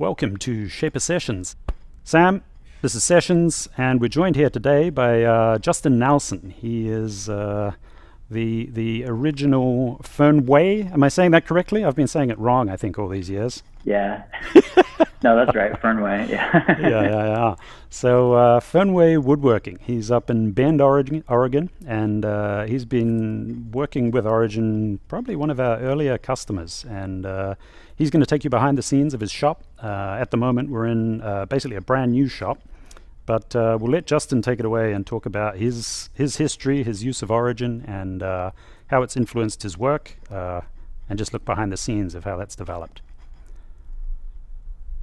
Welcome to Shaper Sessions. Sam, this is Sessions, and we're joined here today by Justin Nelson. He is the original Fernweh. Am I saying that correctly? I've been saying it wrong, I think, all these years. Yeah. No, that's right. Fernweh. Yeah. Yeah. So Fernweh Woodworking. He's up in Bend, Oregon, and he's been working with Origin, probably one of our earlier customers. And he's going to take you behind the scenes of his shop. At the moment, we're in basically a brand new shop. But we'll let Justin take it away and talk about his history, his use of Origin, and how it's influenced his work, and just look behind the scenes of how that's developed.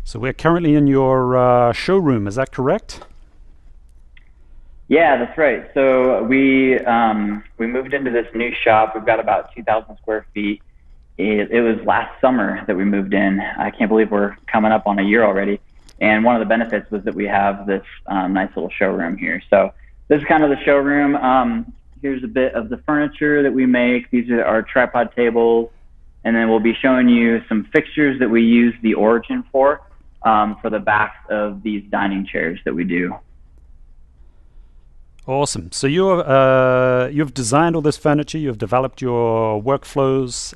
So we're currently in your showroom, is that correct? Yeah, that's right. So we moved into this new shop. We've got about 2,000 square feet. It was last summer that we moved in. I can't believe we're coming up on a year already. And one of the benefits was that we have this nice little showroom here. So this is kind of the showroom. Here's a bit of the furniture that we make. These are our tripod tables. And then we'll be showing you some fixtures that we use the Origin for the backs of these dining chairs that we do. Awesome. So you've designed all this furniture, you've developed your workflows,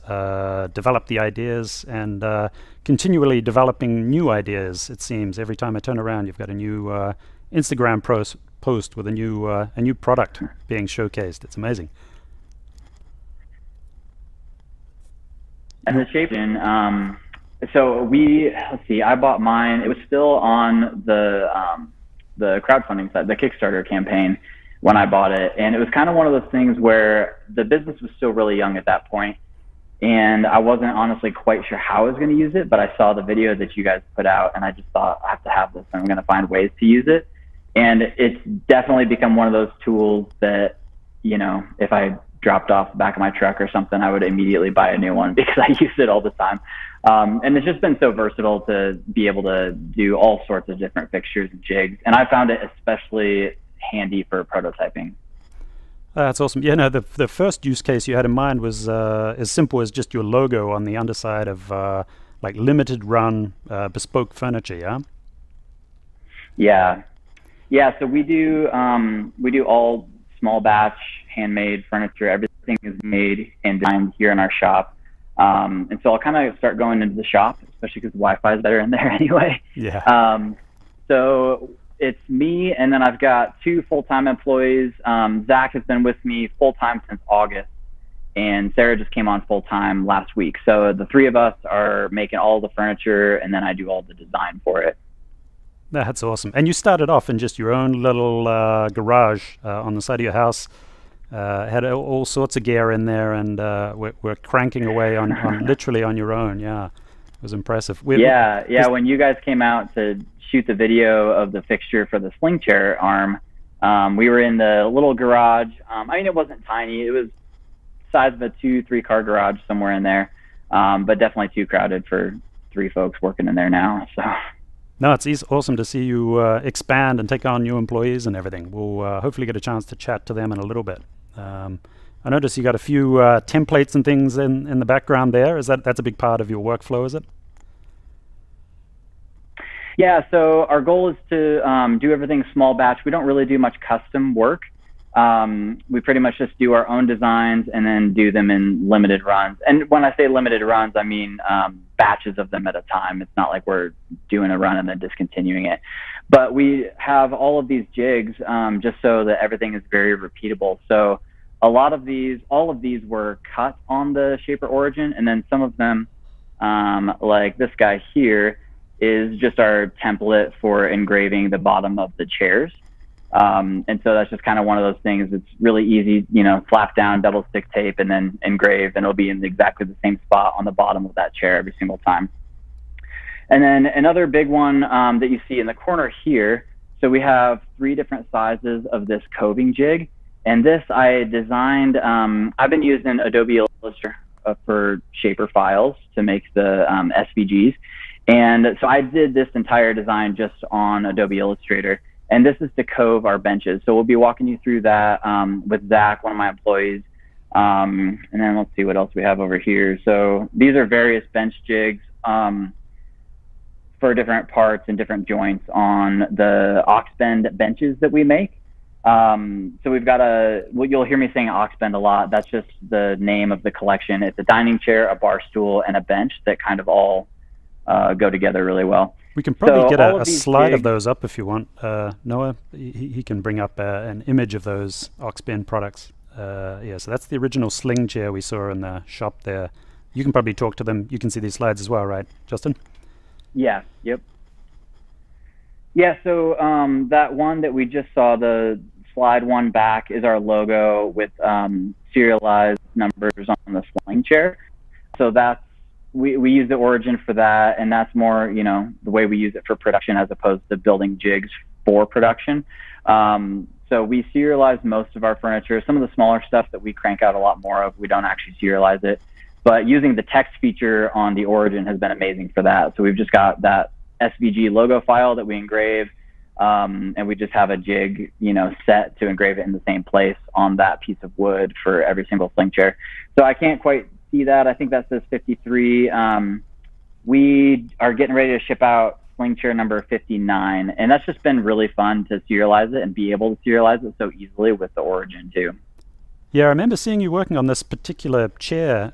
developed the ideas, and continually developing new ideas, it seems. Every time I turn around, you've got a new Instagram post with a new product being showcased. It's amazing. And the shape so let's see, I bought mine. It was still on the crowdfunding side, the Kickstarter campaign when I bought it. And it was kind of one of those things where the business was still really young at that point. And I wasn't honestly quite sure how I was going to use it, but I saw the video that you guys put out and I just thought, I have to have this and I'm going to find ways to use it. And it's definitely become one of those tools that, if I dropped off the back of my truck or something, I would immediately buy a new one because I use it all the time. And it's just been so versatile to be able to do all sorts of different fixtures and jigs. And I found it especially handy for prototyping. That's awesome. Yeah, no, the first use case you had in mind was as simple as just your logo on the underside of like limited run bespoke furniture, yeah? Yeah, so we do all small batch, handmade furniture. Everything is made and designed here in our shop. And so I'll kind of start going into the shop, especially because the Wi-Fi is better in there anyway. Yeah. So it's me, and then I've got two full-time employees. Zach has been with me full-time since August, and Sarah just came on full-time last week. So the three of us are making all the furniture, and then I do all the design for it. That's awesome. And you started off in just your own little garage on the side of your house. Had all sorts of gear in there, and we're cranking away on literally on your own. Yeah, it was impressive. When you guys came out to shoot the video of the fixture for the sling chair arm, we were in the little garage. It wasn't tiny. It was the size of a 2-3 car garage somewhere in there, but definitely too crowded for 3 folks working in there now. So. No, it's awesome to see you expand and take on new employees and everything. We'll hopefully get a chance to chat to them in a little bit. I noticed you got a few templates and things in the background there. That's a big part of your workflow, is it? Yeah, so our goal is to do everything small batch. We don't really do much custom work. We pretty much just do our own designs and then do them in limited runs. And when I say limited runs, I mean batches of them at a time. It's not like we're doing a run and then discontinuing it. But we have all of these jigs just so that everything is very repeatable. So all of these were cut on the Shaper Origin, and then some of them, like this guy here, is just our template for engraving the bottom of the chairs. And so that's just kind of one of those things. It's really easy, slap down double stick tape and then engrave, and it'll be in exactly the same spot on the bottom of that chair every single time. And then another big one that you see in the corner here, so we have 3 different sizes of this coving jig. And this I designed, I've been using Adobe Illustrator for shaper files to make the SVGs. And so I did this entire design just on Adobe Illustrator. And this is to cove our benches. So we'll be walking you through that with Zach, one of my employees. And then let's see what else we have over here. So these are various bench jigs. for different parts and different joints on the ox bend benches that we make. So we've got you'll hear me saying ox bend a lot. That's just the name of the collection. It's a dining chair, a bar stool, and a bench that kind of all go together really well. We can probably get a slide of those up if you want. Noah, he can bring up an image of those ox bend products. Yeah, so that's the original sling chair we saw in the shop there. You can probably talk to them. You can see these slides as well, right, Justin? Yeah, yep. Yeah, so that one that we just saw, the slide one back, is our logo with serialized numbers on the sling chair. So that's, we use the origin for that, and that's more, you know, the way we use it for production as opposed to building jigs for production. So we serialize most of our furniture. Some of the smaller stuff that we crank out a lot more of, we don't actually serialize it. But using the text feature on the origin has been amazing for that. So we've just got that SVG logo file that we engrave, and we just have a jig, you know, set to engrave it in the same place on that piece of wood for every single sling chair. So I can't quite see that. I think that says 53. We are getting ready to ship out sling chair number 59, and that's just been really fun to serialize it and be able to serialize it so easily with the origin too. Yeah, I remember seeing you working on this particular chair.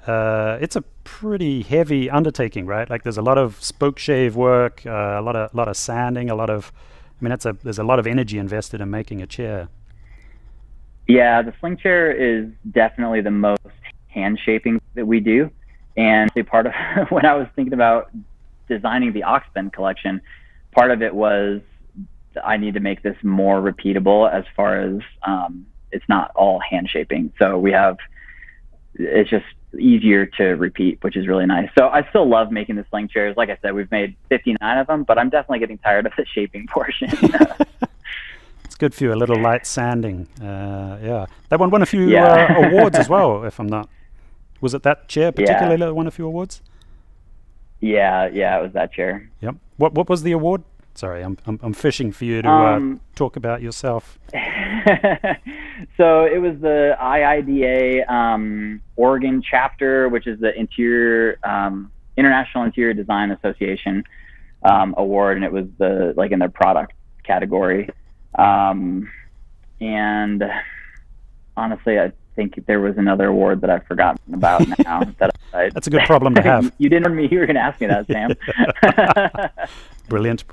It's a pretty heavy undertaking, right? Like there's a lot of spoke shave work, a lot of sanding, there's a lot of energy invested in making a chair. Yeah, the sling chair is definitely the most hand shaping that we do. And part of when I was thinking about designing the ox bend collection, part of it was I need to make this more repeatable as far as it's not all hand shaping. So it's just easier to repeat, which is really nice. So I still love making the sling chairs. Like I said, we've made 59 of them, but I'm definitely getting tired of the shaping portion. It's good for you, a little light sanding. Yeah, that one won a few awards as well, if I'm not. Was it that chair particularly that won a few awards? Yeah, it was that chair. Yep. What was the award? Sorry, I'm fishing for you to talk about yourself. So it was the IIDA Oregon chapter, which is the International Interior Design Association award, and it was in their product category. And honestly, I think there was another award that I've forgotten about now. That's a good problem to have. You didn't warn me you were going to ask me that, Sam. Brilliant.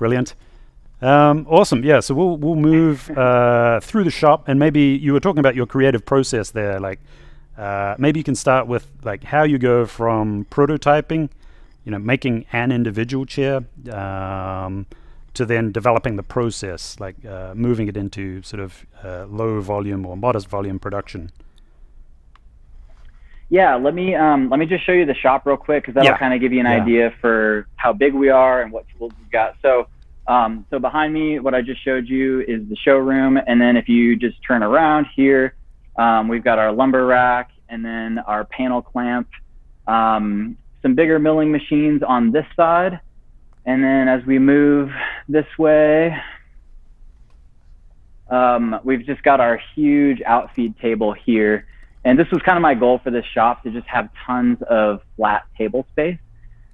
Awesome. Yeah. So we'll move through the shop, and maybe you were talking about your creative process there. Like maybe you can start with like how you go from prototyping, you know, making an individual chair, to then developing the process, like moving it into sort of low volume or modest volume production. Yeah, let me just show you the shop real quick, because that'll kind of give you an idea for how big we are and what tools we've got. So behind me, what I just showed you is the showroom, and then if you just turn around here, we've got our lumber rack, and then our panel clamp, some bigger milling machines on this side, and then as we move this way, we've just got our huge outfeed table here. And this was kind of my goal for this shop, to just have tons of flat table space.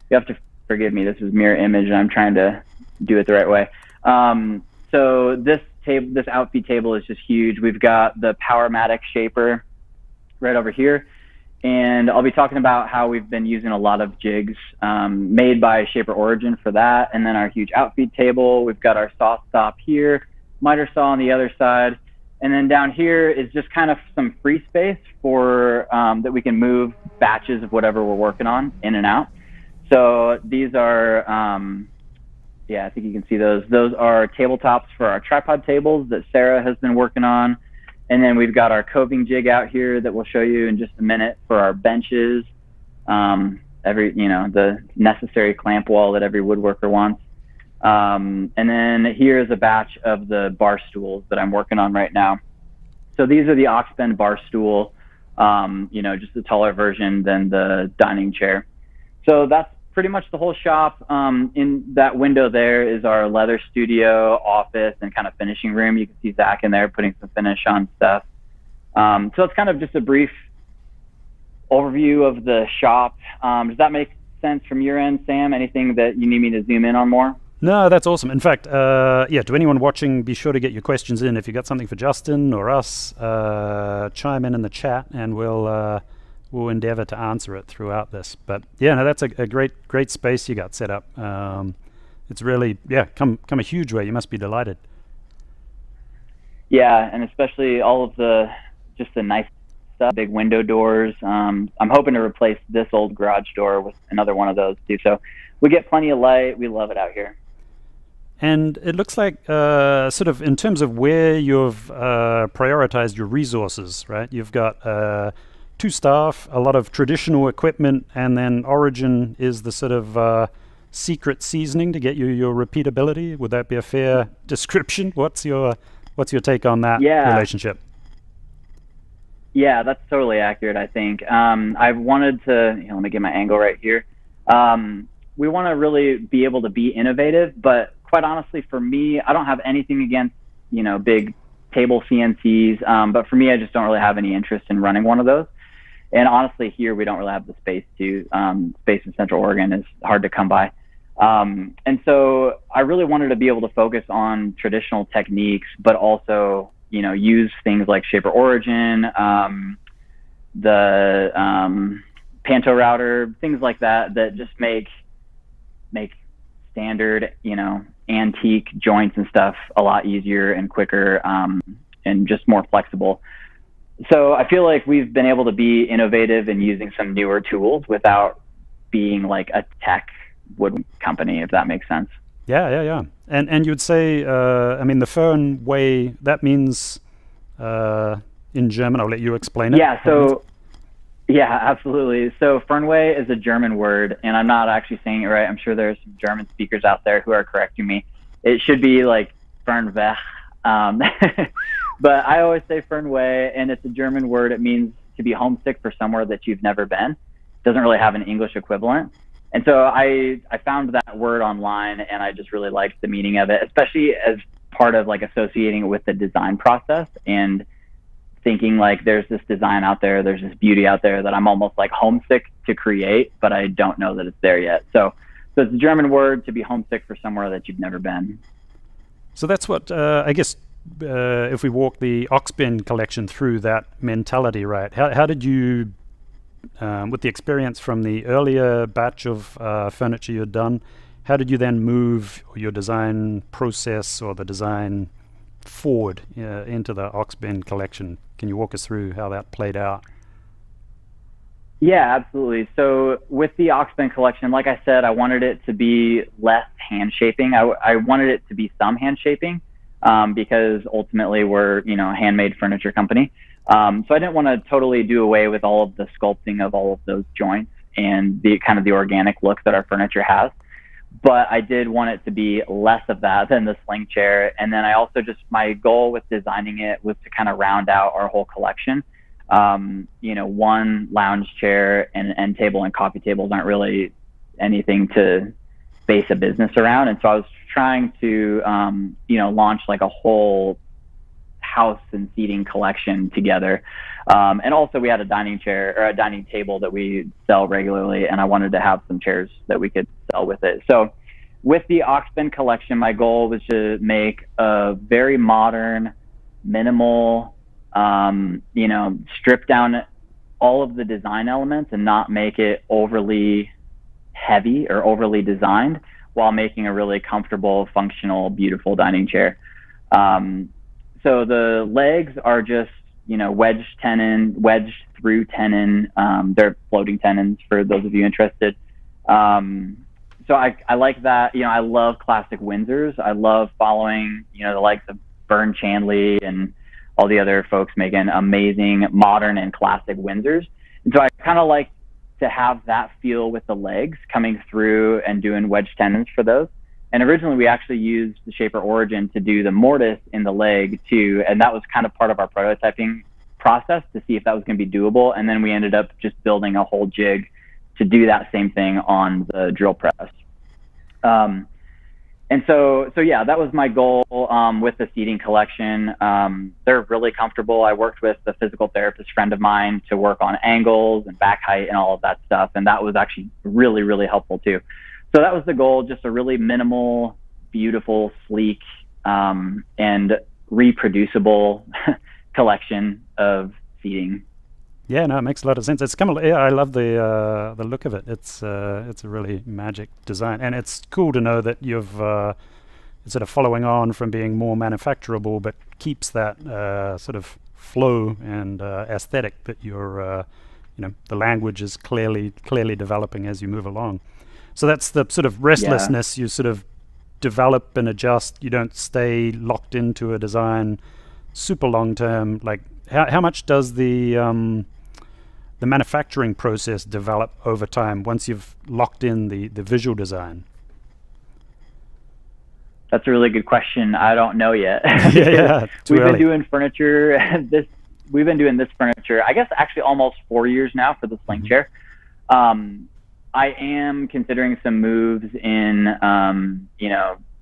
You have to forgive me, this is mirror image and I'm trying to do it the right way. So this outfeed table is just huge. We've got the Powermatic shaper right over here. And I'll be talking about how we've been using a lot of jigs made by Shaper Origin for that. And then our huge outfeed table. We've got our saw stop here, miter saw on the other side. And then down here is just kind of some free space for that we can move batches of whatever we're working on in and out. So these are, I think you can see those. Those are tabletops for our tripod tables that Sarah has been working on. And then we've got our Coving Jig out here that we'll show you in just a minute for our benches. The necessary clamp wall that every woodworker wants. And then here's a batch of the bar stools that I'm working on right now. So these are the ox bend bar stool, just a taller version than the dining chair. So that's pretty much the whole shop. In that window there is our leather studio, office, and kind of finishing room. You can see Zach in there putting some finish on stuff. So it's kind of just a brief overview of the shop. Does that make sense from your end, Sam? Anything that you need me to zoom in on more? No, that's awesome. In fact, yeah, to anyone watching, be sure to get your questions in. If you got something for Justin or us, chime in the chat, and we'll endeavor to answer it throughout this. But yeah, no, that's a great space you got set up. It's really, yeah, come a huge way. You must be delighted. Yeah, and especially all of the nice stuff, big window doors. I'm hoping to replace this old garage door with another one of those too. So we get plenty of light. We love it out here. And it looks like, sort of in terms of where you've prioritized your resources, right? You've got 2 staff, a lot of traditional equipment, and then Origin is the sort of secret seasoning to get you your repeatability. Would that be a fair description? What's your take on that relationship? Yeah, that's totally accurate, I think. I've wanted to, let me get my angle right here. We want to really be able to be innovative, but quite honestly, for me, I don't have anything against, big table CNCs. But for me, I just don't really have any interest in running one of those. And honestly, here, we don't really have the space to. Space in Central Oregon is hard to come by. And so I really wanted to be able to focus on traditional techniques, but also, use things like Shaper Origin, the Panto router, things like that just make standard, antique joints and stuff a lot easier and quicker, and just more flexible. So I feel like we've been able to be innovative in using some newer tools without being like a tech wood company, if that makes sense. Yeah. And you'd say, I mean, the Fernweh, that means in German. I'll let you explain it. Yeah, absolutely. So Fernweh is a German word, and I'm not actually saying it right. I'm sure there's some German speakers out there who are correcting me. It should be like Fernweh. But I always say Fernweh, and it's a German word. It means to be homesick for somewhere that you've never been. It doesn't really have an English equivalent. And so I found that word online, and I just really liked the meaning of it, especially as part of like associating it with the design process and thinking like there's this design out there, there's this beauty out there that I'm almost like homesick to create, but I don't know that it's there yet. So it's a German word to be homesick for somewhere that you've never been. So that's what, I guess, if we walk the Oxbend collection through that mentality, right? How did you, with the experience from the earlier batch of furniture you had done, how did you then move your design process or the design forward into the Oxbend collection? Can you walk us through how that played out? Yeah, absolutely. So with the Oxbend collection, like I said, I wanted it to be less hand shaping. I wanted it to be some hand shaping because ultimately we're, a handmade furniture company. So I didn't want to totally do away with all of the sculpting of all of those joints and the kind of the organic look that our furniture has. But I did want it to be less of that than the sling chair. And then I also my goal with designing it was to kind of round out our whole collection. One lounge chair and an end table and coffee tables aren't really anything to base a business around. And so I was trying to, launch like a whole house and seating collection together. And also we had a dining chair or a dining table that we sell regularly, and I wanted to have some chairs that we could sell with it. So with the Oxbend collection, my goal was to make a very modern, minimal, strip down all of the design elements and not make it overly heavy or overly designed while making a really comfortable, functional, beautiful dining chair. So the legs are just, wedged through tenon. They're floating tenons for those of you interested. So I like that. I love classic Windsors. I love following, the likes of Vern Chandley and all the other folks making amazing modern and classic Windsors. And so I kind of like to have that feel with the legs coming through and doing wedge tenons for those. And originally we actually used the Shaper Origin to do the mortise in the leg too. And that was kind of part of our prototyping process to see if that was going to be doable. And then we ended up just building a whole jig to do that same thing on the drill press. And so yeah, that was my goal with the seating collection. They're really comfortable. I worked with a physical therapist friend of mine to work on angles and back height and all of that stuff. And that was actually really, really helpful too. So that was the goal, just a really minimal, beautiful, sleek, and reproducible collection of seating. Yeah, no, it makes a lot of sense. It's kind of, yeah, I love the look of it. It's a really magic design, and it's cool to know that you've sort of following on from being more manufacturable, but keeps that sort of flow and aesthetic that you're, the language is clearly developing as you move along. So that's the sort of restlessness. You sort of develop and adjust. You don't stay locked into a design super long term. Like how much does the manufacturing process develop over time once you've locked in the visual design? That's a really good question. I don't know yet. Yeah, We've been doing furniture. We've been doing this furniture, I guess, actually almost 4 years now for the sling chair. I am considering some moves in,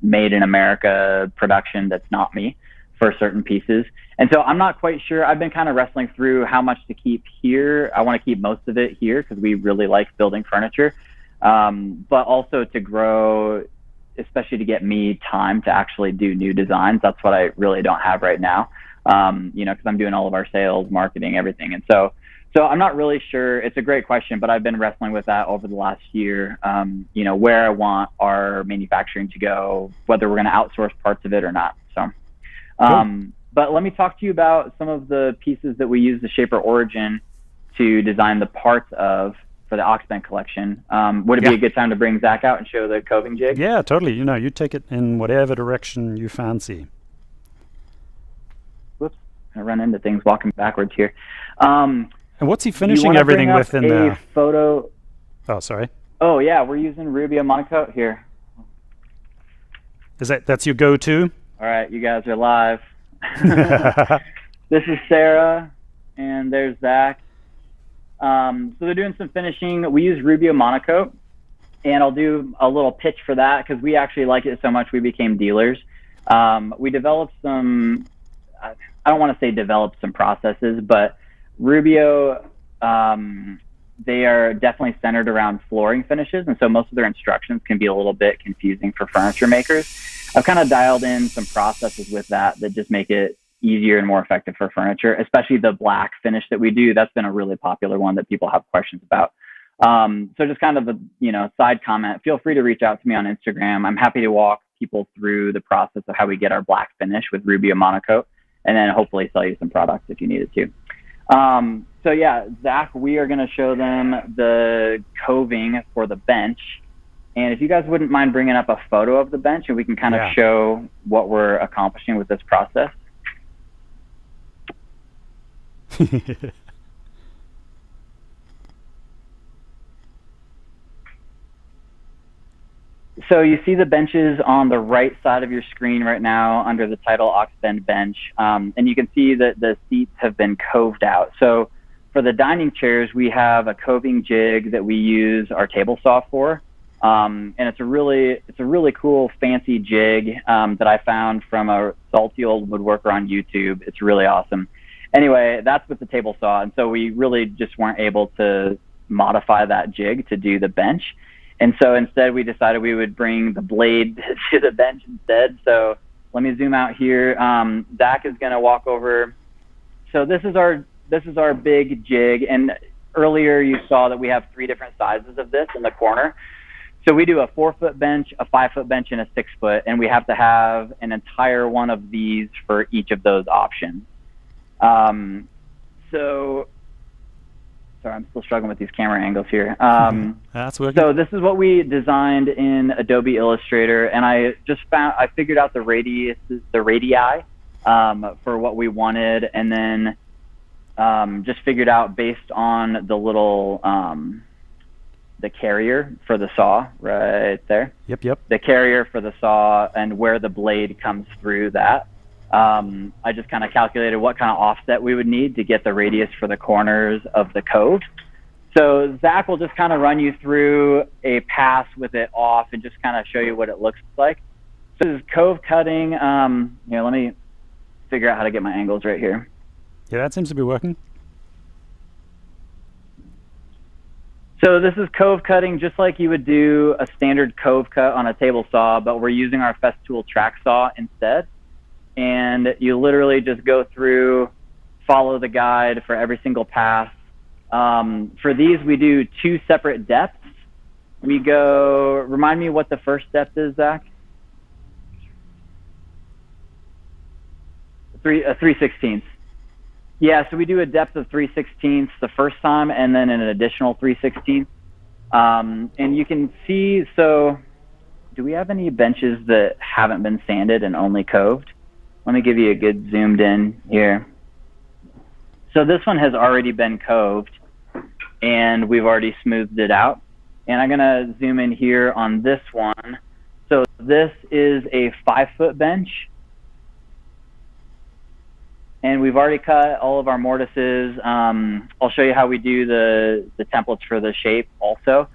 made in America production that's not me for certain pieces. And so I'm not quite sure. I've been kind of wrestling through how much to keep here. I want to keep most of it here because we really like building furniture, but also to grow, especially to get me time to actually do new designs. That's what I really don't have right now, because I'm doing all of our sales, marketing, everything. And so I'm not really sure. It's a great question, but I've been wrestling with that over the last year, where I want our manufacturing to go, whether we're going to outsource parts of it or not. So, but let me talk to you about some of the pieces that we use the Shaper Origin to design the parts of for the Oxbend collection. Would it be a good time to bring Zach out and show the Coving Jig? Yeah, totally. You take it in whatever direction you fancy. Whoops, I run into things walking backwards here. And what's he finishing everything with in the photo? Oh, sorry. Oh yeah, we're using Rubio monocoat here. That's your go-to? All right, you guys are live. This is Sarah, and there's Zach. So they're doing some finishing. We use Rubio monocoat, and I'll do a little pitch for that because we actually like it so much we became dealers. We developed some, I don't want to say developed some processes, but Rubio, they are definitely centered around flooring finishes, and so most of their instructions can be a little bit confusing for furniture makers. I've kind of dialed in some processes with that just make it easier and more effective for furniture, especially the black finish that we do. That's been a really popular one that people have questions about. So just kind of a side comment, feel free to reach out to me on Instagram. I'm happy to walk people through the process of how we get our black finish with Rubio monocoat, and then hopefully sell you some products if you needed to. So yeah, Zach, we are going to show them the coving for the bench. And if you guys wouldn't mind bringing up a photo of the bench, and we can kind of show what we're accomplishing with this process. So you see the benches on the right side of your screen right now under the title Oxbend bench, and you can see that the seats have been coved out. So for the dining chairs, we have a Coving Jig that we use our table saw for, and it's a really cool fancy jig that I found from a salty old woodworker on YouTube. It's really awesome. Anyway, that's with the table saw, and so we really just weren't able to modify that jig to do the bench. And so instead, we decided we would bring the blade to the bench instead. So let me zoom out here. Zach is going to walk over. So this is our big jig. And earlier you saw that we have 3 different sizes of this in the corner. So we do a 4-foot bench, a 5-foot bench, and a 6-foot. And we have to have an entire one of these for each of those options. Sorry, I'm still struggling with these camera angles here. That's working. So this is what we designed in Adobe Illustrator, and I figured out the radii for what we wanted, and then just figured out based on the little the carrier for the saw right there. Yep. The carrier for the saw and where the blade comes through that. I just kind of calculated what kind of offset we would need to get the radius for the corners of the cove. So Zach will just kind of run you through a pass with it off and just kind of show you what it looks like. So this is Cove Cutting. Here, let me figure out how to get my angles right here. Yeah, that seems to be working. So this is cove cutting, just like you would do a standard cove cut on a table saw, but we're using our Festool track saw instead. And you literally just go through, follow the guide for every single pass. For these, we do 2 separate depths. We go, remind me what the first depth is, Zach? 3/16. Yeah, so we do a depth of 3/16 the first time, and then an additional 3/16. And you can see, so do we have any benches that haven't been sanded and only coved? Let me give you a good zoomed in here. So this one has already been coved, and we've already smoothed it out. And I'm gonna zoom in here on this one. So this is a 5-foot bench. And we've already cut all of our mortises. I'll show you how we do the templates for the shape also.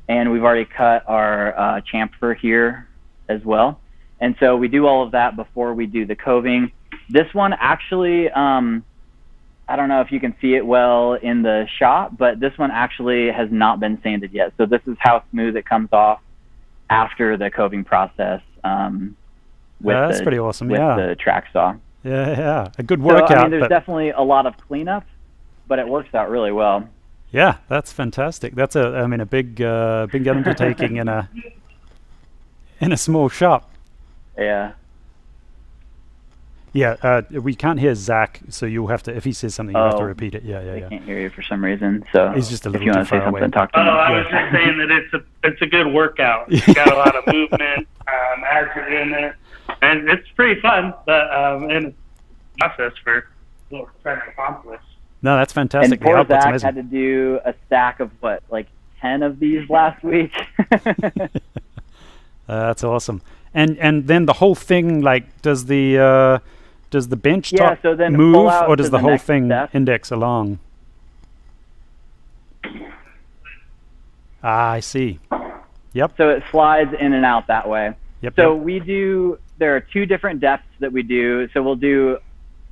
And we've already cut our chamfer here as well. And so we do all of that before we do the coving. This one actually, I don't know if you can see it well in the shot, but this one actually has not been sanded yet. So this is how smooth it comes off after the coving process. That's pretty awesome, with the track saw. Yeah, a good workout. So, I mean, there's definitely a lot of cleanup, but it works out really well. Yeah, that's fantastic. That's a big undertaking in a small shop. Yeah. Yeah, we can't hear Zach, so you'll have to, if he says something, you have to repeat it. Yeah. I can't hear you for some reason, so he's just a little if you want to say away. something, talk to me. I was just saying that it's a good workout. You got a lot of movement as you're in it, and it's pretty fun. But and it's a process for what we're trying to accomplish. No, that's fantastic. And poor Zach amazing. had to do a stack of what, like 10 of these last week. That's awesome. And then the whole thing, like, does the bench top so then move, pull out or does to the whole next thing step. index along? I see. Yep. So it slides in and out that way. Yep. So there are 2 different depths that we do. So we'll do,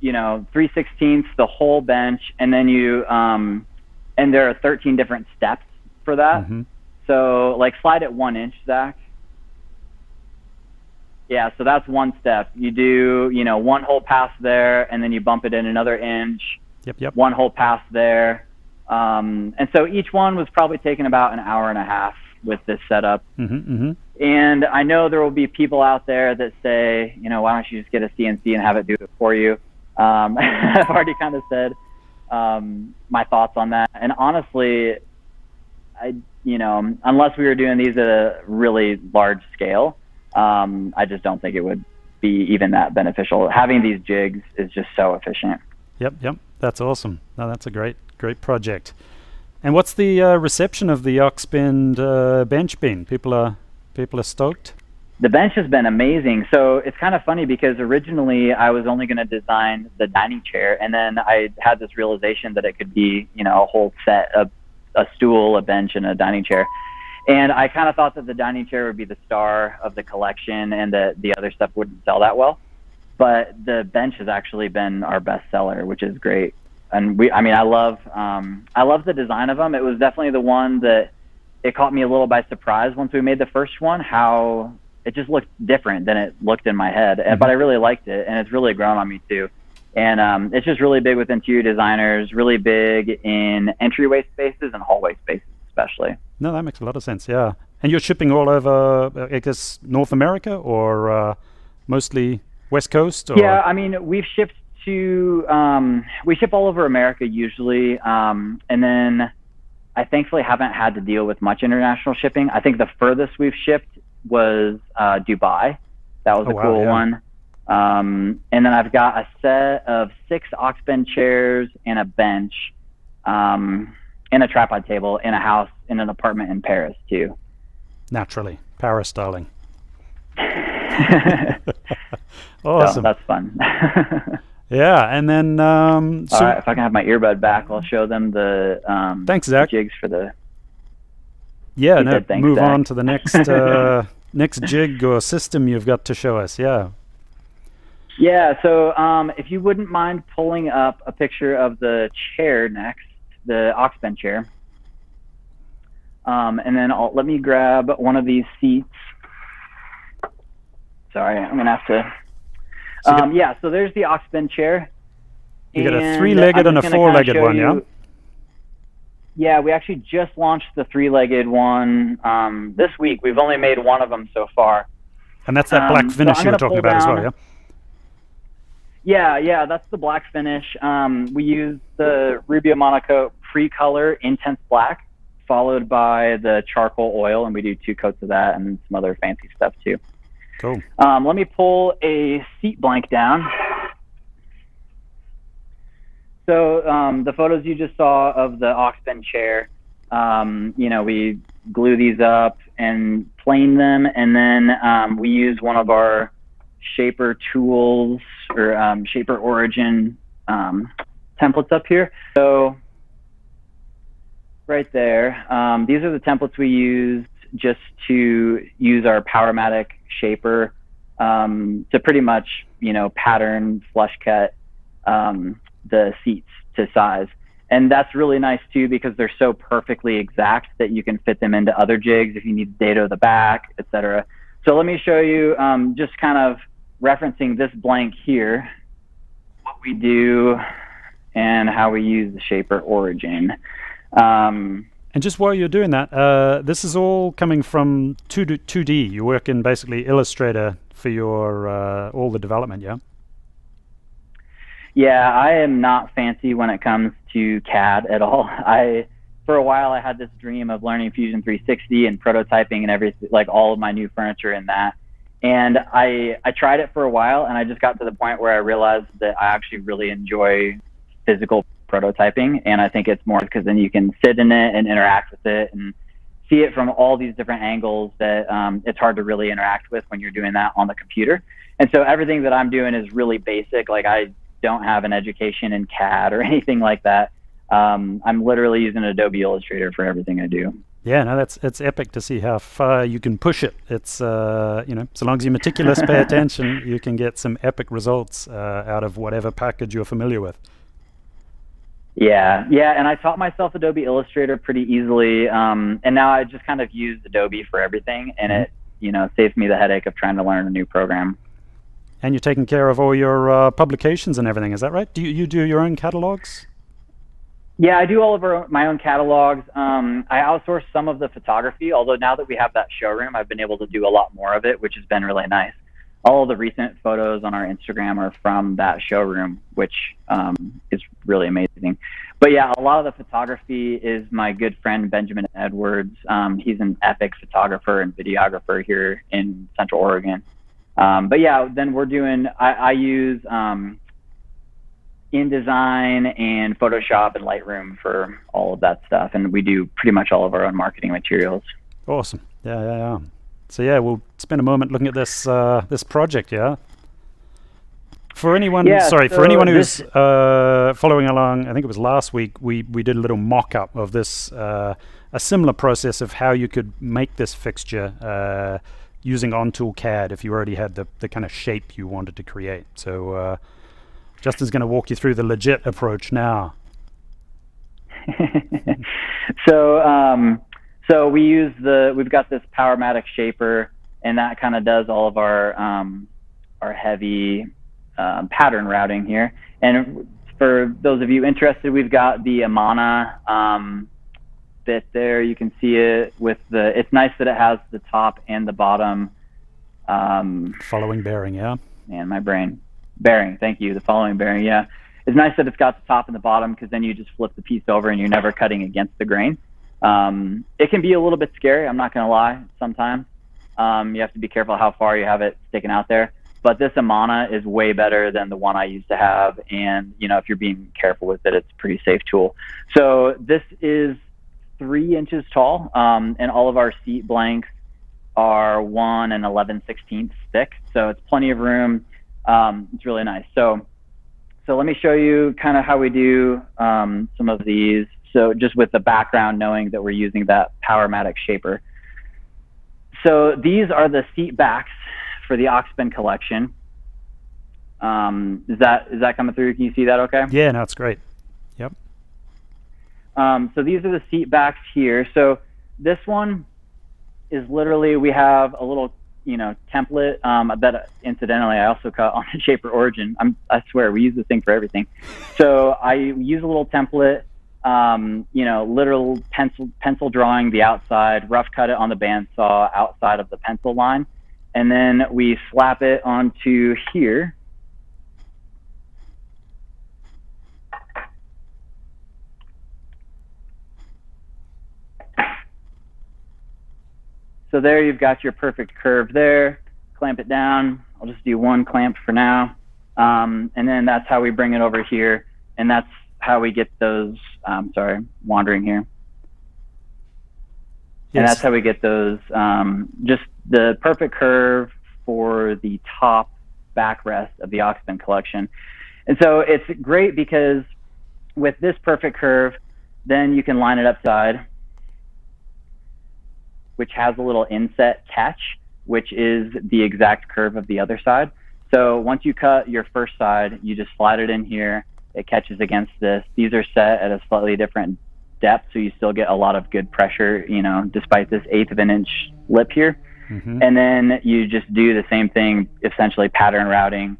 3/16 the whole bench, and then and there are 13 different steps for that. Mm-hmm. So like slide it 1 inch, Zach. Yeah, so that's 1 step. You do, 1 whole pass there, and then you bump it in another inch. Yep. 1 whole pass there. And so each one was probably taking about an hour and a half with this setup. Mm-hmm. And I know there will be people out there that say, why don't you just get a CNC and have it do it for you? I've already kind of said my thoughts on that. And honestly, unless we were doing these at a really large scale, I just don't think it would be even that beneficial. Having these jigs is just so efficient. Yep. That's awesome. No, that's a great project. And what's the reception of the Oxbend bench been? People are stoked? The bench has been amazing. So it's kind of funny because originally I was only going to design the dining chair, and then I had this realization that it could be, a whole set of a stool, a bench, and a dining chair. And I kind of thought that the dining chair would be the star of the collection and that the other stuff wouldn't sell that well. But the bench has actually been our best seller, which is great. And I love the design of them. It was definitely the one that it caught me a little by surprise once we made the first one, how it just looked different than it looked in my head. Mm-hmm. But I really liked it, and it's really grown on me too. And it's just really big with interior designers, really big in entryway spaces and hallway spaces especially. No, that makes a lot of sense, yeah. And you're shipping all over, I guess, North America, or mostly West Coast? Or? Yeah, we've shipped we ship all over America usually, and then I thankfully haven't had to deal with much international shipping. I think the furthest we've shipped was Dubai. That was a cool one. And then I've got a set of 6 Oxbend chairs and a bench, and a tripod table in a house in an apartment in Paris too. Naturally, Paris, darling. Awesome. So that's fun. Yeah, and then all right, if I can have my earbud back, I'll show them the thanks, Zach. jigs for the. Yeah, move Zach. on to the next next jig or system you've got to show us. Yeah. Yeah, so if you wouldn't mind pulling up a picture of the chair next, the Oxbend chair. And then let me grab one of these seats. Sorry, I'm going to have to. So there's the ox bend chair. You got a three-legged and a four-legged one, yeah? Yeah, we actually just launched the three-legged one this week. We've only made one of them so far. And that's that black finish you were talking about as well, yeah? Yeah, that's the black finish. We use the Rubio Monocoat pre-color intense black, followed by the charcoal oil, and we do 2 coats of that and some other fancy stuff too. Cool. Let me pull a seat blank down. So the photos you just saw of the ox bend chair, we glue these up and plane them, and then we use one of our shaper tools or shaper origin templates up here. So right there, these are the templates we used just to use our Powermatic shaper to pretty much, pattern, flush cut the seats to size. And that's really nice too, because they're so perfectly exact that you can fit them into other jigs if you need dado at the back, etc. So let me show you, just kind of referencing this blank here, what we do and how we use the shaper origin. And just while you're doing that, this is all coming from 2D. You work in basically Illustrator for your all the development, yeah? Yeah, I am not fancy when it comes to CAD at all. For a while, I had this dream of learning Fusion 360 and prototyping and everything, like all of my new furniture in that. And I tried it for a while, and I just got to the point where I realized that I actually really enjoy physical prototyping, and I think it's more because then you can sit in it and interact with it and see it from all these different angles that it's hard to really interact with when you're doing that on the computer. And so everything that I'm doing is really basic. Like, I don't have an education in CAD or anything like that. I'm literally using Adobe Illustrator for everything I do. Yeah, no, it's epic to see how far you can push it. It's so long as you're meticulous, pay attention, you can get some epic results out of whatever package you're familiar with. Yeah, and I taught myself Adobe Illustrator pretty easily, and now I just kind of use Adobe for everything, and it saves me the headache of trying to learn a new program. And you're taking care of all your publications and everything, is that right? Do you do your own catalogs? Yeah, I do all of my own catalogs. I outsource some of the photography, although now that we have that showroom, I've been able to do a lot more of it, which has been really nice. All of the recent photos on our Instagram are from that showroom, which is really amazing. But yeah, a lot of the photography is my good friend Benjamin Edwards. He's an epic photographer and videographer here in Central Oregon. But yeah, then we're doing, I use InDesign and Photoshop and Lightroom for all of that stuff. And we do pretty much all of our own marketing materials. Awesome. Yeah. So yeah, we'll spend a moment looking at this this project, yeah? For anyone, for anyone who's following along, I think it was last week, we did a little mock-up of this, a similar process of how you could make this fixture using OnTool CAD if you already had the kind of shape you wanted to create. So Justin's going to walk you through the legit approach now. So we've got this Powermatic shaper, and that kind of does all of our heavy pattern routing here. And for those of you interested, we've got the Amana bit there. You can see it with it's nice that it has the top and the bottom. Following bearing, yeah? Man, my brain. Bearing, thank you. The following bearing, yeah. It's nice that it's got the top and the bottom, because then you just flip the piece over and you're never cutting against the grain. It can be a little bit scary, I'm not going to lie, sometimes. You have to be careful how far you have it sticking out there. But this Amana is way better than the one I used to have. And, if you're being careful with it, it's a pretty safe tool. So this is 3 inches tall, and all of our seat blanks are 1 11/16 thick. So it's plenty of room. It's really nice. So let me show you kind of how we do some of these. So just with the background, knowing that we're using that Powermatic shaper. So these are the seat backs for the Oxbend collection. Is that coming through? Can you see that okay? Yeah, no, it's great. Yep. So these are the seat backs here. So this one is literally, we have a little, template that incidentally I also cut on the Shaper Origin. I swear we use this thing for everything. So I use a little template, literal pencil drawing the outside, rough cut it on the bandsaw outside of the pencil line, and then we slap it onto here. So there you've got your perfect curve there. Clamp it down. I'll just do one clamp for now. And then that's how we bring it over here. And that's how we get those, sorry, wandering here. Yes. And that's how we get those, just the perfect curve for the top backrest of the Oxbend collection. And so it's great because with this perfect curve, then you can line it upside, which has a little inset catch, which is the exact curve of the other side. So once you cut your first side, you just slide it in here. It catches against this. These are set at a slightly different depth, so you still get a lot of good pressure, despite this 1/8 of an inch lip here. Mm-hmm. And then you just do the same thing, essentially pattern routing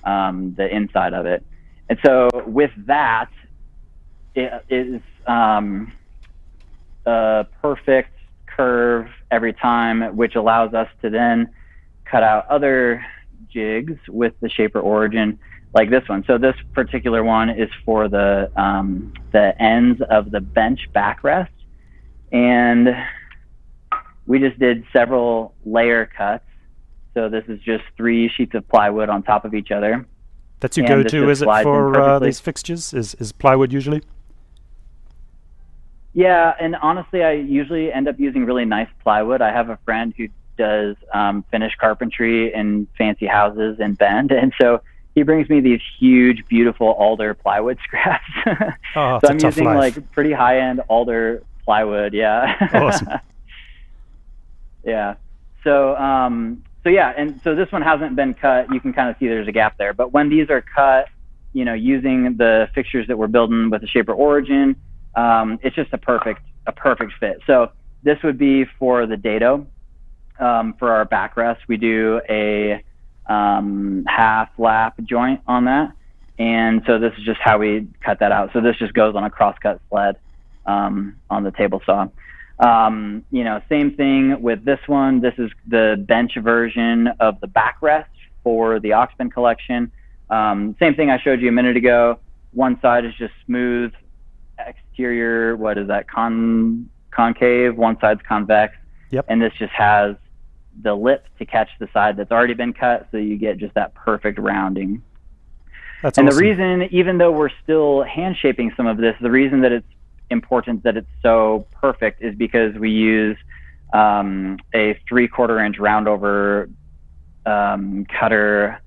the inside of it. And so with that, it is a perfect curve every time, which allows us to then cut out other jigs with the Shaper Origin, like this one. So this particular one is for the ends of the bench backrest, and we just did several layer cuts. So this is just 3 sheets of plywood on top of each other. That's your go-to, is it, for these fixtures? Is plywood usually? Yeah, and honestly, I usually end up using really nice plywood. I have a friend who does finished carpentry in fancy houses in Bend, and so he brings me these huge, beautiful alder plywood scraps. Oh, so I'm using like pretty high-end alder plywood. Yeah. Awesome. Yeah. So yeah, and so this one hasn't been cut. You can kind of see there's a gap there. But when these are cut, using the fixtures that we're building with the Shaper Origin, it's just a perfect fit. So this would be for the dado. For our backrest, we do a half lap joint on that, and so this is just how we cut that out. So this just goes on a crosscut sled on the table saw. Same thing with this one. This is the bench version of the backrest for the Oxbend collection. Same thing I showed you a minute ago. One side is just smooth exterior, what is that, concave, one side's convex. Yep. And this just has the lip to catch the side that's already been cut, so you get just that perfect rounding. That's and awesome. The reason, even though we're still hand shaping some of this, the reason that it's important that it's so perfect is because we use a 3/4 inch roundover cutter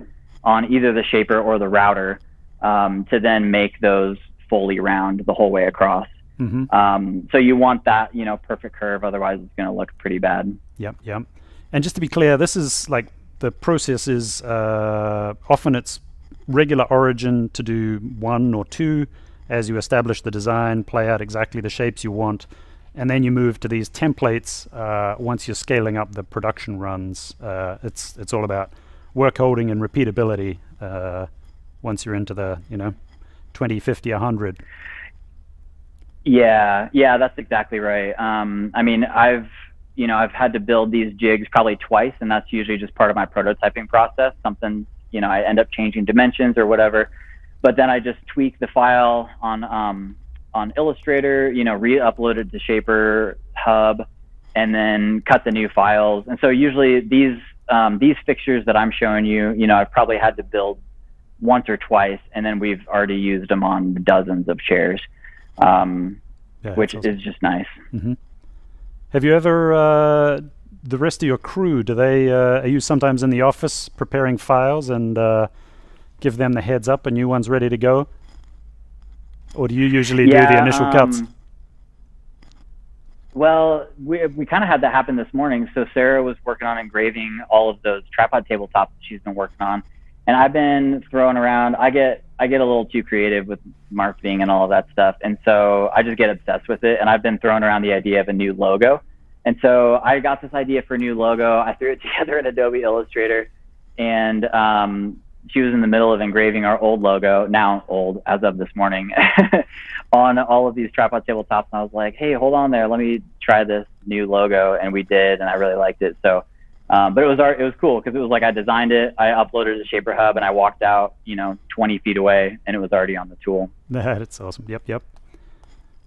on either the Shaper or the router to then make those fully round the whole way across. Mm-hmm. So you want that, perfect curve, otherwise it's going to look pretty bad. Yep. And just to be clear, this is like the process is often it's regular origin to do 1 or 2 as you establish the design, play out exactly the shapes you want, and then you move to these templates once you're scaling up the production runs. It's all about work holding and repeatability once you're into the 20, 50, 100. Yeah, that's exactly right. I mean, I've had to build these jigs probably twice, and that's usually just part of my prototyping process. Something, I end up changing dimensions or whatever, but then I just tweak the file on Illustrator, re-upload it to Shaper Hub, and then cut the new files. And so usually these fixtures that I'm showing you, I've probably had to build once or twice, and then we've already used them on dozens of chairs, which awesome. Is just nice. Mm-hmm. Have you ever, the rest of your crew, do they, are you sometimes in the office preparing files and give them the heads up and new ones ready to go? Or do you usually do the initial cuts? Well, we kind of had that happen this morning. So Sarah was working on engraving all of those tripod tabletops that she's been working on. And I've been throwing around, I get a little too creative with marketing and all of that stuff. And so I just get obsessed with it. And I've been throwing around the idea of a new logo. And so I got this idea for a new logo. I threw it together in Adobe Illustrator, and she was in the middle of engraving our old logo, now old as of this morning, on all of these tripod tabletops. And I was like, hey, hold on there. Let me try this new logo. And we did, and I really liked it. So, but it was cool because it was like I designed it, I uploaded it to Shaper Hub, and I walked out, 20 feet away, and it was already on the tool. That's awesome. Yep.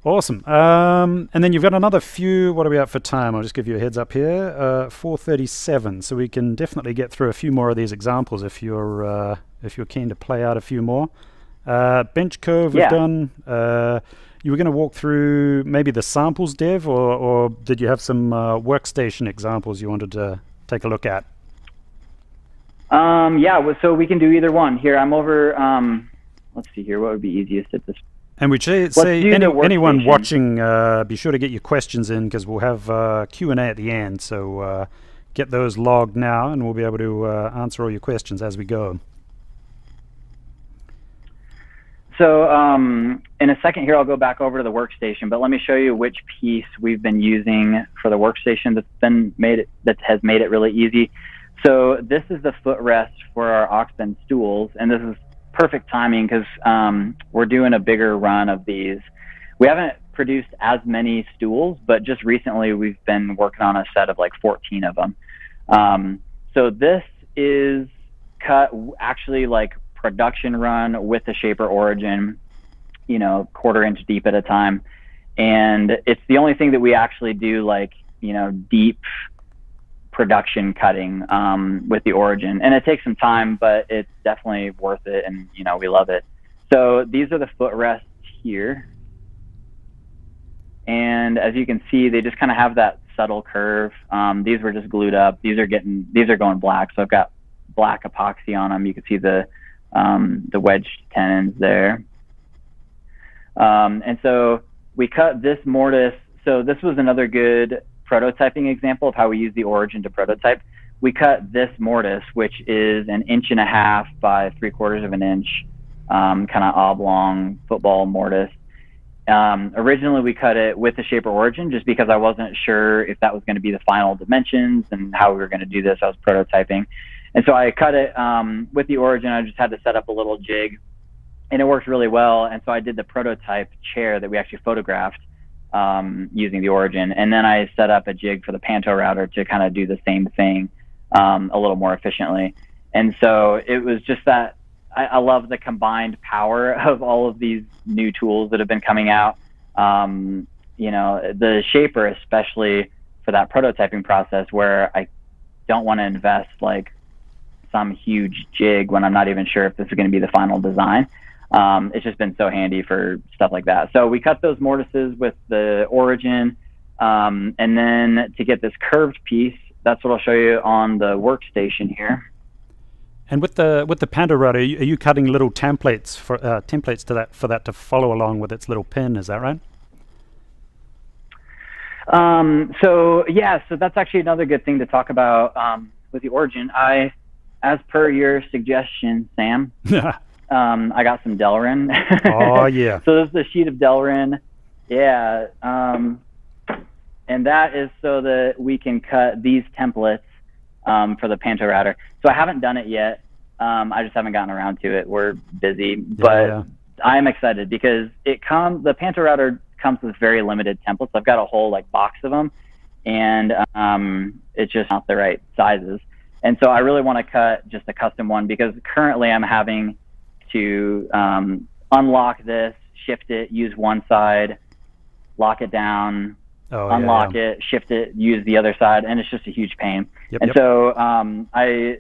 Awesome. And then you've got another few. What are we at for time? I'll just give you a heads up here. 4:37. So we can definitely get through a few more of these examples if you're keen to play out a few more. Bench Cove we've done. You were going to walk through maybe the samples, Dev, or did you have some workstation examples you wanted to take a look at? So we can do either one. Here, I'm over. Let's see here. What would be easiest at this? And we'd say anyone watching, be sure to get your questions in because we'll have Q&A at the end. So get those logged now, and we'll be able to answer all your questions as we go. So in a second here, I'll go back over to the workstation, but let me show you which piece we've been using for the workstation that has made it really easy. So this is the footrest for our ox bend stools, and this is perfect timing because we're doing a bigger run of these. We haven't produced as many stools, but just recently we've been working on a set of like 14 of them. So this is cut actually like production run with the Shaper Origin, 1/4 inch deep at a time. And it's the only thing that we actually do like, deep production cutting with the Origin, and it takes some time, but it's definitely worth it, and we love it. So these are the footrests here, and as you can see, they just kind of have that subtle curve. These were just glued up. These are going black, so I've got black epoxy on them. You can see the wedged tenons there, and so we cut this mortise. So this was another good prototyping example of how we use the Origin to prototype. We cut this mortise, which is 1.5 inches by 3/4 inch, kind of oblong football mortise. Originally, we cut it with the Shaper Origin just because I wasn't sure if that was going to be the final dimensions and how we were going to do this. I was prototyping. And so I cut it with the Origin. I just had to set up a little jig, and it worked really well. And so I did the prototype chair that we actually photographed using the Origin, and then I set up a jig for the Panto router to kind of do the same thing a little more efficiently. And so it was just that I love the combined power of all of these new tools that have been coming out. The Shaper, especially for that prototyping process where I don't want to invest like some huge jig when I'm not even sure if this is going to be the final design. It's just been so handy for stuff like that. So we cut those mortises with the Origin, and then to get this curved piece, that's what I'll show you on the workstation here. And with the Panto router, are you cutting little templates for that to follow along with its little pin? Is that right? So that's actually another good thing to talk about with the Origin. As per your suggestion, Sam. I got some Delrin. Oh, yeah. So this is a sheet of Delrin. Yeah. And that is so that we can cut these templates for the Panto router. So I haven't done it yet. I just haven't gotten around to it. We're busy. But I'm excited because the Panto router comes with very limited templates. I've got a whole box of them, and it's just not the right sizes. And so I really want to cut just a custom one because currently I'm having to unlock this, shift it, use one side, lock it down, unlock it, shift it, use the other side, and it's just a huge pain. So I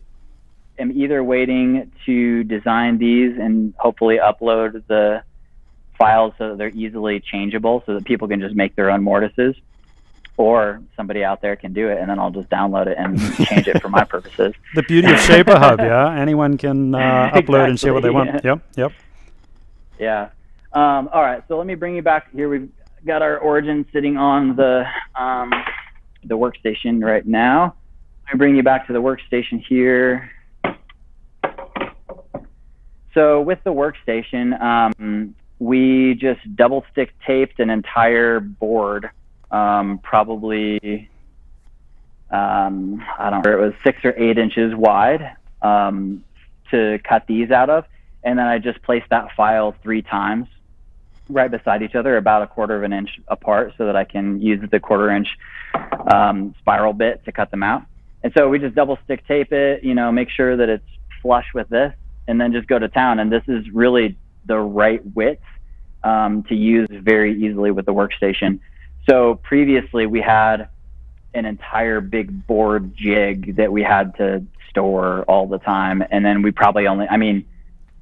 am either waiting to design these and hopefully upload the files so that they're easily changeable so that people can just make their own mortises, or somebody out there can do it, and then I'll just download it and change it for my purposes. The beauty of Shaper Hub, anyone can upload and share what they want. Yep. Yeah. All right, so let me bring you back here. We've got our Origin sitting on the workstation right now. Let me bring you back to the workstation here. So with the workstation, we just double stick taped an entire board, probably I don't remember, it was 6 or 8 inches wide to cut these out of. And then I just placed that file 3 times right beside each other, about a 1/4 of an inch apart, so that I can use the 1/4 inch spiral bit to cut them out. And so we just double stick tape it, make sure that it's flush with this, and then just go to town. And this is really the right width to use very easily with the workstation. So previously we had an entire big board jig that we had to store all the time. And then we probably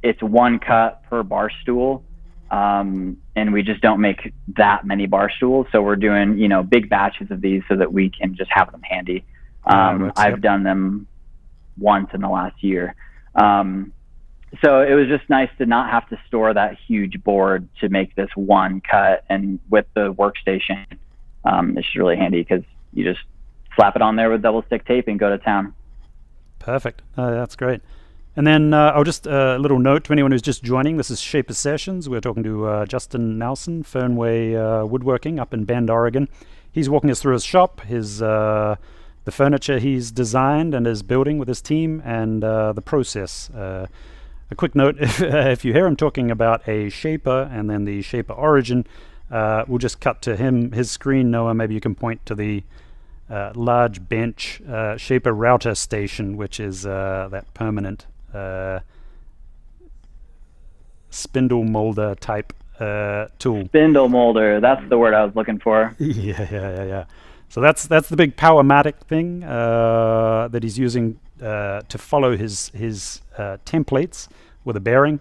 it's 1 cut per bar stool. And we just don't make that many bar stools. So we're doing, big batches of these so that we can just have them handy. I've done them once in the last year. So it was just nice to not have to store that huge board to make this 1 cut. And with the workstation, it's just really handy because you just slap it on there with double stick tape and go to town. Perfect. That's great. And then I'll just a little note to anyone who's just joining. This is Shaper Sessions. We're talking to Justin Nelson, Fernweh Woodworking up in Bend, Oregon. He's walking us through his shop, the furniture he's designed and is building with his team, and the process. A quick note, if you hear him talking about a shaper and then the shaper origin, we'll just cut to his screen. Noah, maybe you can point to the large bench shaper router station, which is that permanent spindle molder type tool. Spindle molder, that's the word I was looking for. Yeah. So that's the big Powermatic thing that he's using to follow his templates with a bearing,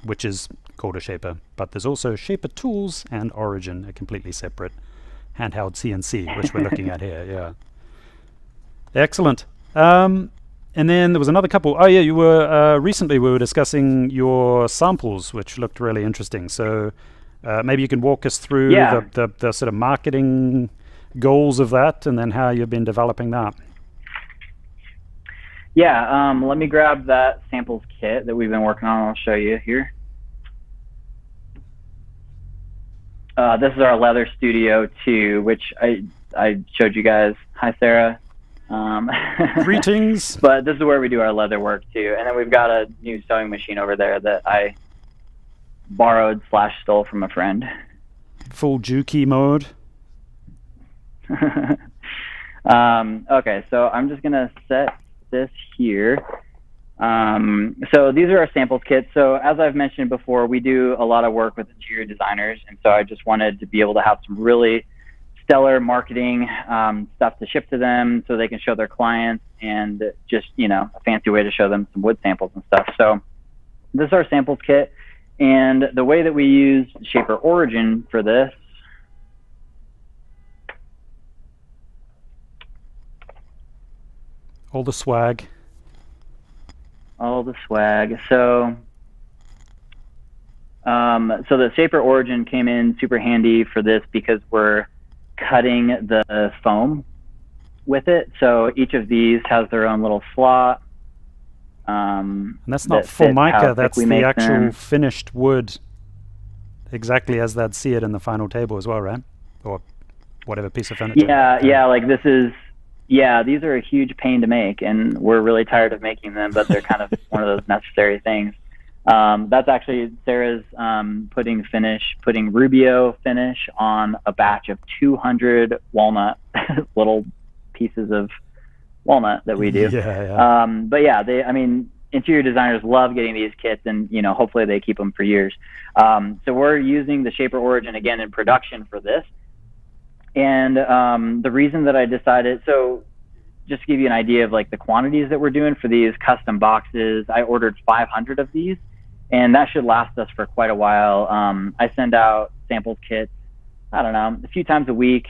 which is called a shaper. But there's also shaper tools and origin, a completely separate handheld CNC, which we're looking at here. Yeah. Excellent. And then there was another couple. Oh yeah, you were recently we were discussing your samples, which looked really interesting. So maybe you can walk us through the sort of marketing goals of that, and then how you've been developing that. Yeah, let me grab that samples kit that we've been working on. I'll show you here. This is our Leather Studio 2, which I showed you guys. Hi, Sarah. Greetings. But this is where we do our leather work too. And then we've got a new sewing machine over there that I borrowed / stole from a friend. Full Juki mode. Okay, so I'm just gonna set this here. So these are our samples kits. So as I've mentioned before, we do a lot of work with interior designers, and so I just wanted to be able to have some really stellar marketing stuff to ship to them so they can show their clients, and just a fancy way to show them some wood samples and stuff. So this is our samples kit, and the way that we use Shaper Origin for this all the swag. So the Shaper Origin came in super handy for this because we're cutting the foam with it. So each of these has their own little slot. And that's not Formica, that's the actual finished wood, exactly as they'd see it in the final table as well, right? Or whatever piece of furniture. Yeah, like this is, these are a huge pain to make, and we're really tired of making them, but they're kind of one of those necessary things. That's actually Sarah's putting Rubio finish on a batch of 200 walnut, little pieces of walnut that we do. But yeah, interior designers love getting these kits, and hopefully they keep them for years. So we're using the Shaper Origin again in production for this. And the reason that I decided, so just to give you an idea of like the quantities that we're doing for these custom boxes, I ordered 500 of these, and that should last us for quite a while. I send out samples kits, I don't know, a few times a week,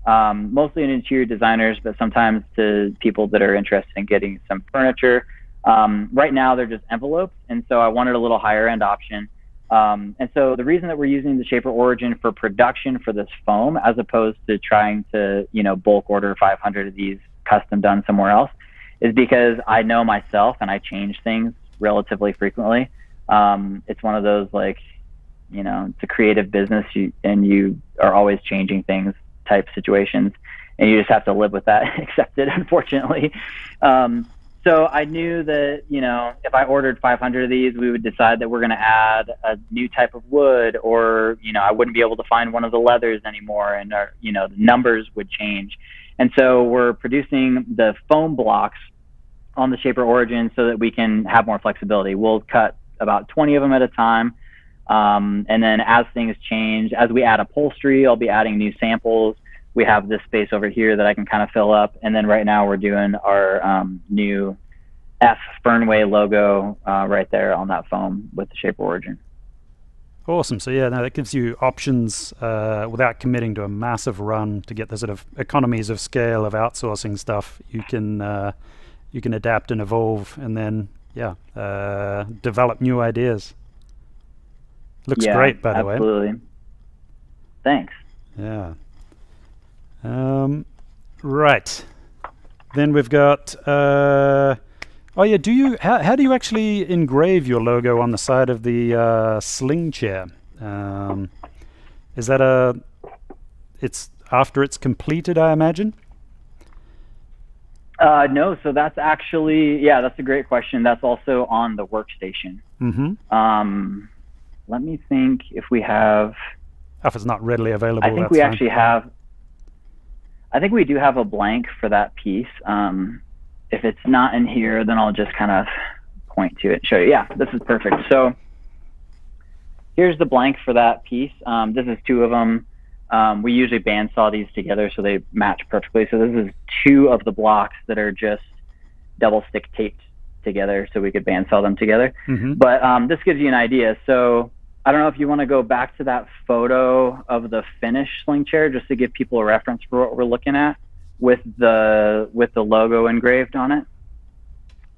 mostly in interior designers, but sometimes to people that are interested in getting some furniture. Right now they're just envelopes, and so I wanted a little higher end option. And so the reason that we're using the Shaper Origin for production for this foam, as opposed to trying to, bulk order 500 of these custom done somewhere else, is because I know myself and I change things relatively frequently. It's one of those, like, it's a creative business, and you are always changing things type situations. and you just have to live with that, accept it, unfortunately. So I knew that, if I ordered 500 of these, we would decide that we're going to add a new type of wood, or, I wouldn't be able to find one of the leathers anymore, and, the numbers would change. And so we're producing the foam blocks on the Shaper Origin so that we can have more flexibility. We'll cut about 20 of them at a time. And then as things change, as we add upholstery, I'll be adding new samples. We have this space over here that I can kind of fill up. And then right now we're doing our new F Fernweh logo right there on that foam with the Shaper Origin. Awesome. So yeah, that gives you options without committing to a massive run to get the sort of economies of scale of outsourcing stuff. You can adapt and evolve, and then develop new ideas. Looks great, by the way. Absolutely. Thanks. Yeah. Right. Then we've got. How do you actually engrave your logo on the side of the sling chair? Is that it's after it's completed, I imagine? No, so that's actually, that's a great question. That's also on the workstation. Mm-hmm. Let me think if we have. If it's not readily available, I think we actually have. I think we do have a blank for that piece. If it's not in here, then I'll just kind of point to it and show you. Yeah, this is perfect. So here's the blank for that piece. This is two of them. We usually bandsaw these together so they match perfectly. So this is two of the blocks that are just double stick taped together so we could bandsaw them together. Mm-hmm. But this gives you an idea. So I don't know if you want to go back to that photo of the finished sling chair just to give people a reference for what we're looking at with the logo engraved on it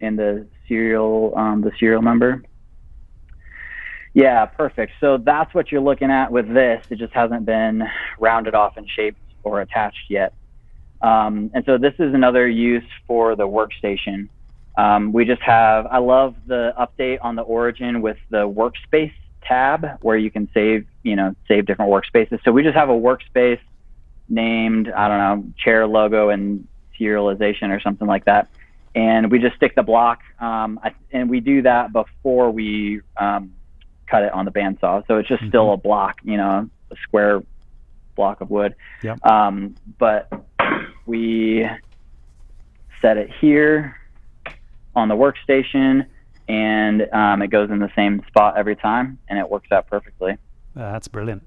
and the serial number. Yeah, perfect. So that's what you're looking at with this. It just hasn't been rounded off and shaped or attached yet. And so this is another use for the workstation. We just have, I love the update on the Origin with the workspace tab where you can save different workspaces. So we just have a workspace named, I don't know, chair logo and serialization or something like that. And we just stick the block, and we do that before we cut it on the bandsaw. So it's just still a block, a square block of wood. Yep. But we set it here on the workstation, and it goes in the same spot every time, and it works out perfectly. That's brilliant.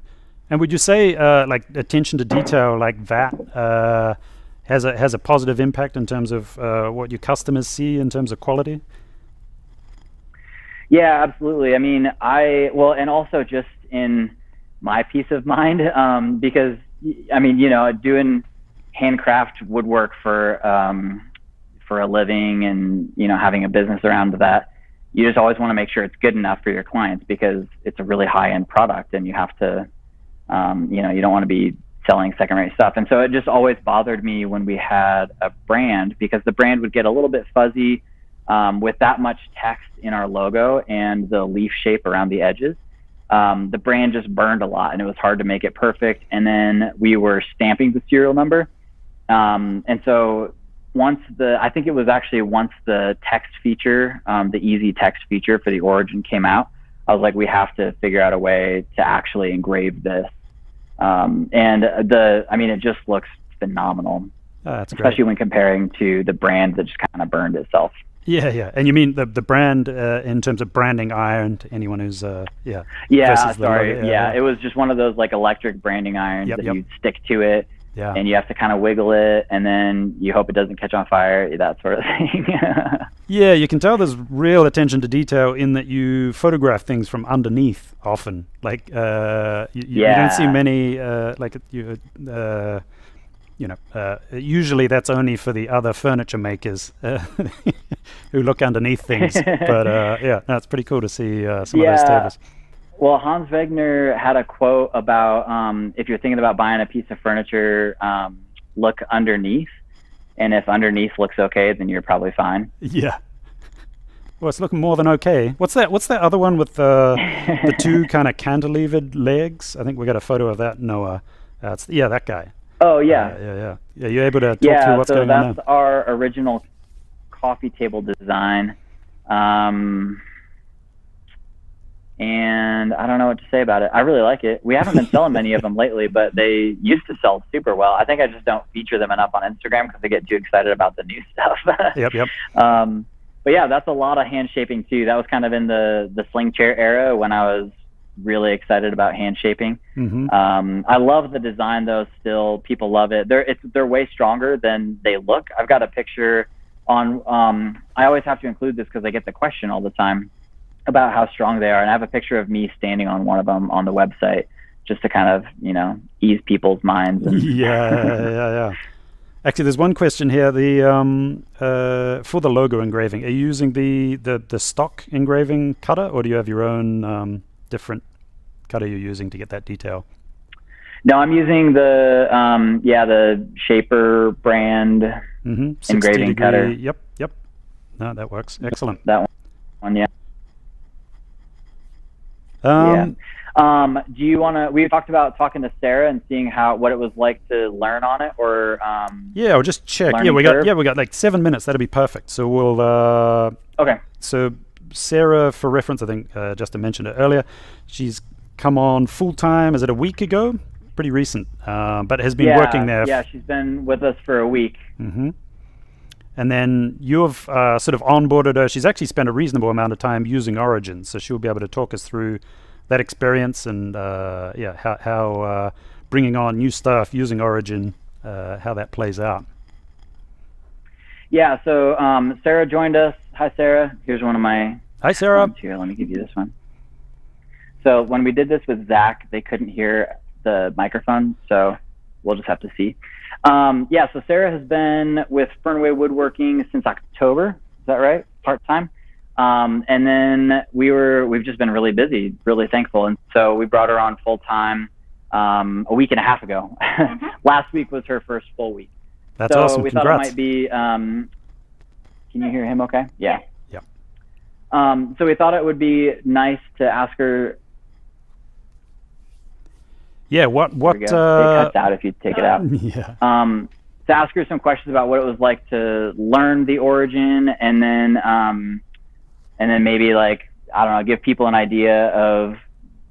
And would you say like attention to detail like that has a positive impact in terms of what your customers see in terms of quality? Yeah, absolutely. I mean, and also just in my peace of mind, because I mean, doing handcraft woodwork for a living and, having a business around that, you just always want to make sure it's good enough for your clients because it's a really high-end product and you have to, you don't want to be selling second-rate stuff. And so it just always bothered me when we had a brand because the brand would get a little bit fuzzy with that much text in our logo and the leaf shape around the edges. The brand just burned a lot and it was hard to make it perfect. And then we were stamping the serial number. And so once the text feature, the easy text feature for the Origin came out, I was like, we have to figure out a way to actually engrave this. It just looks phenomenal. That's especially great. when comparing to the brand that just kind of burned itself. Yeah. And you mean the brand in terms of branding iron to anyone who's Yeah, sorry. Yeah, it was just one of those like electric branding irons that you stick to it. Yeah. And you have to kind of wiggle it, and then you hope it doesn't catch on fire, that sort of thing. Yeah, you can tell there's real attention to detail in that you photograph things from underneath often. Like, you don't see many, usually that's only for the other furniture makers who look underneath things. But, that's pretty cool to see some of those tables. Well, Hans Wegner had a quote about if you're thinking about buying a piece of furniture, look underneath. And if underneath looks okay, then you're probably fine. Yeah. Well, it's looking more than okay. What's that other one with the two kind of cantilevered legs? I think we got a photo of that, Noah. That guy. Oh yeah. Yeah. You're able to talk through what's going on now. So that's our original coffee table design. And I don't know what to say about it. I really like it. We haven't been selling many of them lately, but they used to sell super well. I think I just don't feature them enough on Instagram because I get too excited about the new stuff. Yep. But yeah, that's a lot of hand shaping too. That was kind of in the sling chair era when I was really excited about hand shaping. I love the design though. Still, people love it. They're way stronger than they look. I've got a picture on. I always have to include this because I get the question all the time about how strong they are, and I have a picture of me standing on one of them on the website just to kind of ease people's minds. And yeah. Actually, there's one question here. For the logo engraving, are you using the stock engraving cutter, or do you have your own different cutter you're using to get that detail? No, I'm using the Shaper brand engraving cutter. Yep. No, that works. Excellent. That one, yeah. Do you want to? We talked about talking to Sarah and seeing what it was like to learn on it, or or just check. We got like 7 minutes. That'll be perfect. So we'll okay. So Sarah, for reference, I think Justin mentioned it earlier. She's come on full time. Is it a week ago? Pretty recent, but has been working there. Yeah, she's been with us for a week. And then you've sort of onboarded her. She's actually spent a reasonable amount of time using Origin, so she'll be able to talk us through that experience and how bringing on new stuff using Origin, how that plays out. Yeah, so Sarah joined us. Hi, Sarah. Here's one of my... Hi, Sarah. Here, let me give you this one. So when we did this with Zach, they couldn't hear the microphone, so we'll just have to see. So Sarah has been with Fernweh Woodworking since October. Is that right? Part-time. And then we've just been really busy, really thankful. And so we brought her on full-time a week and a half ago. Last week was her first full week. That's awesome. We Congrats. thought it might be, can you hear him okay? Yeah. So we thought it would be nice to ask her. Yeah, what it cuts out if you take it out. Yeah. To ask her some questions about what it was like to learn the Origin, and then maybe give people an idea of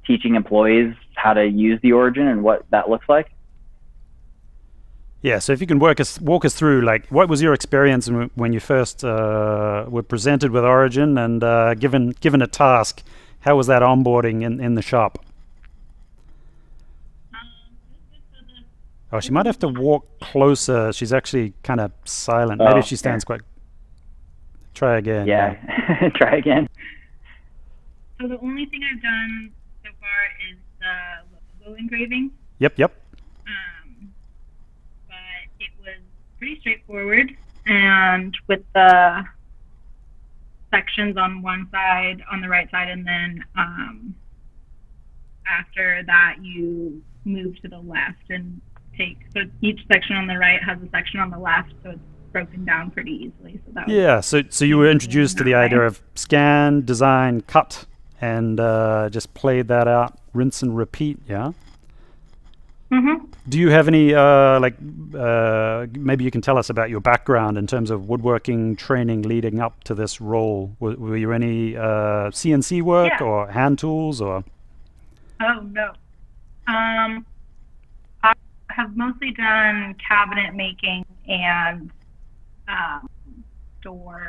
teaching employees how to use the Origin and what that looks like. Yeah, so if you can walk us through, what was your experience when you first were presented with Origin and given a task? How was that onboarding in the shop? Oh, she might have to walk closer. She's actually kind of silent. Maybe she stands quite... Try again. Yeah. Try again. So the only thing I've done so far is the logo engraving. Yep. But it was pretty straightforward, and with the sections on one side, on the right side, and then after that you move to the left and so each section on the right has a section on the left, so it's broken down pretty easily. So you were introduced to the idea of scan, design, cut, and just played that out, rinse and repeat. Yeah. Do you have any maybe you can tell us about your background in terms of woodworking training leading up to this role? Were you any CNC work or hand tools or? Oh no. I have mostly done cabinet making and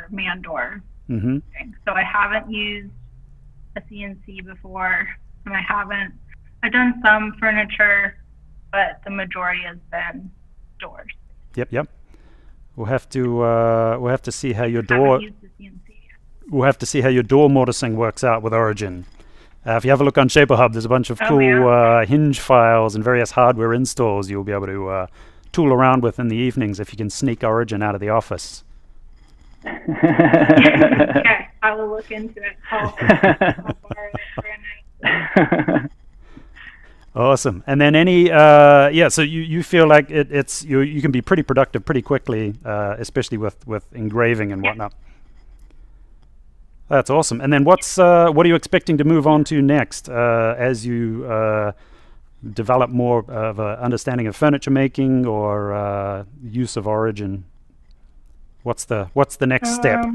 man door. So I haven't used a CNC before, and I've done some furniture, but the majority has been doors. Yep. We'll have to see how your door. We'll have to see how your door mortising works out with Origin. If you have a look on Shaper Hub, there's a bunch of cool hinge files and various hardware installs you'll be able to tool around with in the evenings if you can sneak Origin out of the office. Okay, I will look into it. I'll borrow it for a night. Awesome. And then so you feel like you can be pretty productive pretty quickly, especially with engraving and whatnot. That's awesome. And then what are you expecting to move on to next as you develop more of an understanding of furniture making or use of origin? What's the next step?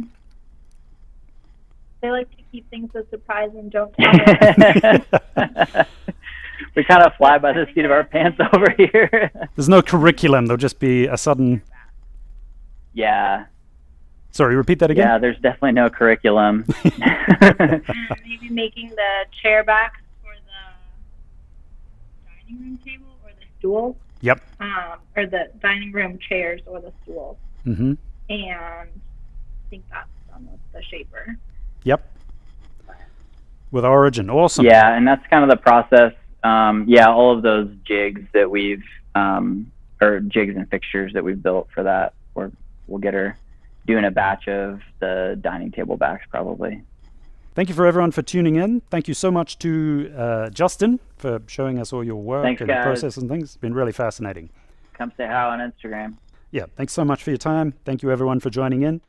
They like to keep things a surprise and don't tell us. We kind of fly by the seat of our pants over here. There's no curriculum. There'll just be a sudden... Yeah. Sorry, repeat that again? Yeah, there's definitely no curriculum. Maybe making the chair backs for the dining room table or the stools. Yep. Or the dining room chairs or the stools. Mm-hmm. And I think that's done with the shaper. Yep. With origin. Awesome. Yeah, and that's kind of the process. All of those jigs that we've, or jigs and fixtures that we've built for that, we'll get her doing a batch of the dining table backs probably. Thank you for everyone for tuning in. Thank you so much to Justin for showing us all your work. Thanks, and guys. process and things. It's been really fascinating. Come say hi on Instagram. Yeah, thanks so much for your time. Thank you everyone for joining in.